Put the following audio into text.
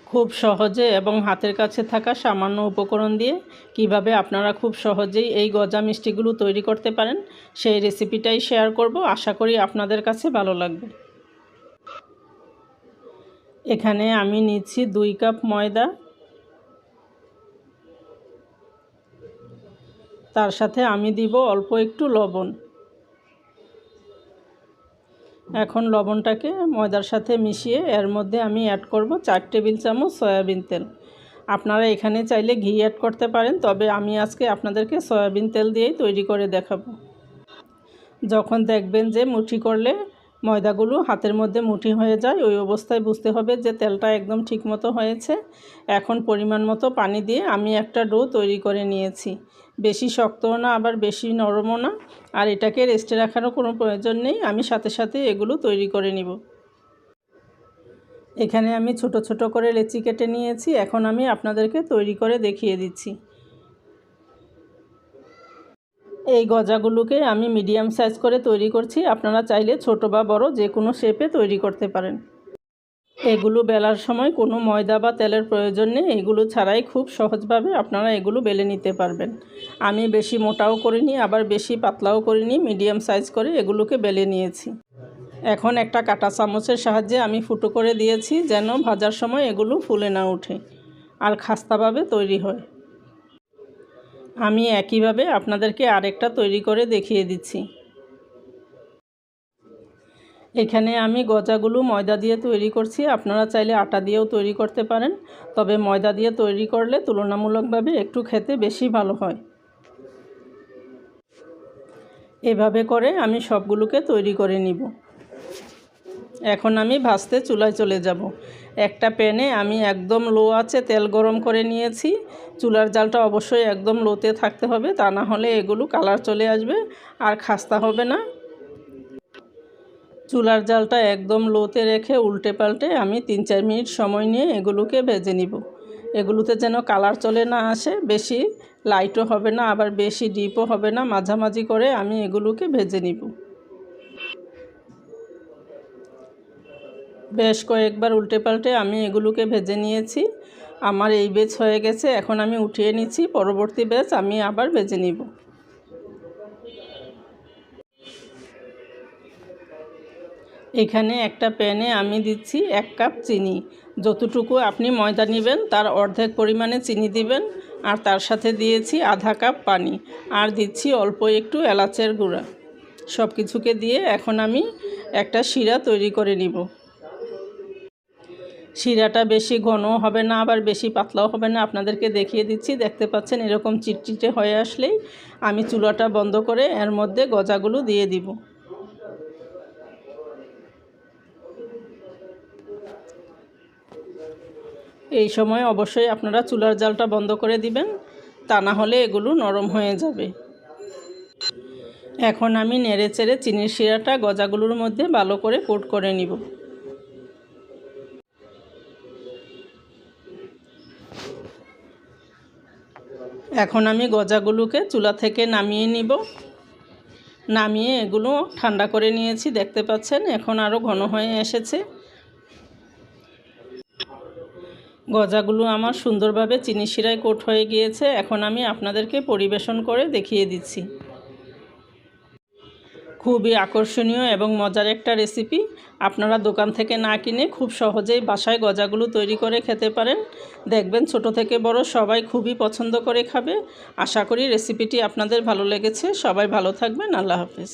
খুব সহজে এবং হাতের কাছে থাকা সামান্য উপকরণ দিয়ে কিভাবে আপনারা খুব সহজেই এই গজা মিষ্টিগুলো তৈরি করতে পারেন সেই রেসিপিটাই শেয়ার করব। আশা করি আপনাদের কাছে ভালো লাগবে। এখানে আমি নিচ্ছি 2 কাপ ময়দা, তার সাথে আমি দিব অল্প একটু লবণ। এখন লবণটাকে ময়দার সাথে মিশিয়ে এর মধ্যে আমি অ্যাড করব 4 টেবিল চামচ সয়াবিন তেল। আপনারা এখানে চাইলে ঘি অ্যাড করতে পারেন, তবে আমি আজকে আপনাদেরকে সয়াবিন তেল দিয়েই তৈরি করে দেখাবো। যখন দেখবেন যে মুঠি করলে ময়দাগুলো হাতের মধ্যে মুঠি হয়ে যায়, ওই অবস্থায় বুঝতে হবে যে তেলটা একদম ঠিকমতো হয়েছে। এখন পরিমাণ মতো পানি দিয়ে আমি একটা ডো তৈরি করে নিয়েছি। বেশি শক্তও না আবার বেশি নরমও না, আর এটাকে রেস্টে রাখারও কোনো প্রয়োজন নেই। আমি সাথে সাথে এগুলো তৈরি করে নিব। এখানে আমি ছোট ছোট করে লেচি কেটে নিয়েছি। এখন আমি আপনাদেরকে তৈরি করে দেখিয়ে দিচ্ছি। এই গজাগুলোকে আমি মিডিয়াম সাইজ করে তৈরি করছি। আপনারা চাইলে ছোট বা বড় যে কোনো শেপে তৈরি করতে পারেন। এগুলো বেলার সময় কোনো ময়দা বা তেলের প্রয়োজন নেই। এগুলো ছাড়াই খুব সহজভাবে আপনারা এগুলো বেলে নিতে পারবেন। আমি বেশি মোটাও করিনি আবার বেশি পাতলাও করিনি, মিডিয়াম সাইজ করে এগুলোকে বেলে নিয়েছি। এখন একটা কাঁটা চামচের সাহায্যে আমি ফুটো করে দিয়েছি, যেন ভাজার সময় এগুলো ফুলে না ওঠে আর খাস্তাভাবে তৈরি হয়। আমি একইভাবে আপনাদেরকে আরেকটা তৈরি করে দেখিয়ে দিচ্ছি। এখানে আমি গজাগুলো ময়দা দিয়ে তৈরি করছি। আপনারা চাইলে আটা দিয়েও তৈরি করতে পারেন, তবে ময়দা দিয়ে তৈরি করলে তুলনামূলকভাবে একটু খেতে বেশি ভালো হয়। এভাবে করে আমি সবগুলোকে তৈরি করে নিব। এখন আমি ভাজতে চুলায় চলে যাব। একটা প্যানে আমি একদম লো আঁচে তেল গরম করে নিয়েছি। চুলার জালটা অবশ্যই একদম লোতে থাকতে হবে, তা না হলে এগুলো কালার চলে আসবে আর খাস্তা হবে না। চুলার জালটা একদম লোতে রেখে উল্টে পাল্টে আমি 3-4 মিনিট সময় নিয়ে এগুলোকে ভেজে নিব। এগুলোতে যেন কালার চলে না আসে, বেশি লাইটও হবে না আবার বেশি ডিপও হবে না, মাঝামাঝি করে আমি এগুলোকে ভেজে নিব। বেশ কয়েকবার উল্টে পাল্টে আমি এগুলোকে ভেজে নিয়েছি। আমার এই ব্যাচ হয়ে গেছে। এখন আমি উঠিয়ে নিচ্ছি। পরবর্তী ব্যাচ আমি আবার ভেজে নিব। এখানে একটা প্যানে আমি দিচ্ছি 1 কাপ চিনি। যতটুকু আপনি ময়দা নেবেন তার অর্ধেক পরিমাণে চিনি দিবেন, আর তার সাথে দিয়েছি আধা কাপ পানি, আর দিচ্ছি অল্প একটু এলাচের গুঁড়া। সব কিছুকে দিয়ে এখন আমি একটা শিরা তৈরি করে নিব। শিরাটা বেশি ঘনও হবে না আবার বেশি পাতলাও হবে না। আপনাদেরকে দেখিয়ে দিচ্ছি। দেখতে পাচ্ছেন এরকম চিটচিটে হয়ে আসলেই আমি চুলাটা বন্ধ করে এর মধ্যে গজাগুলো দিয়ে দিব। এই সময় অবশ্যই আপনারা চুলার জালটা বন্ধ করে দিবেন, তা না হলে এগুলো নরম হয়ে যাবে। এখন আমি নেড়ে চেড়ে চিনির শিরাটা গজাগুলোর মধ্যে ভালো করে কোট করে নিব। এখন আমি গজাগুলোকে চুলা থেকে নামিয়ে নিব। নামিয়ে এগুলো ঠান্ডা করে নিয়েছি। দেখতে পাচ্ছেন এখন আরও ঘন হয়ে এসেছে। গজাগুলো আমার সুন্দরভাবে চিনি শিরায় কোট হয়ে গিয়েছে। এখন আমি আপনাদেরকে পরিবেশন করে দেখিয়ে দিচ্ছি। খুবই আকর্ষণীয় এবং মজার একটা রেসিপি। আপনারা দোকান থেকে না কিনে খুব সহজেই বাসায় গজাগুলো তৈরি করে খেতে পারেন। দেখবেন ছোট থেকে বড় সবাই খুবই পছন্দ করে খাবে। আশা করি রেসিপিটি আপনাদের ভালো লেগেছে। সবাই ভালো থাকবেন। আল্লাহ হাফেজ।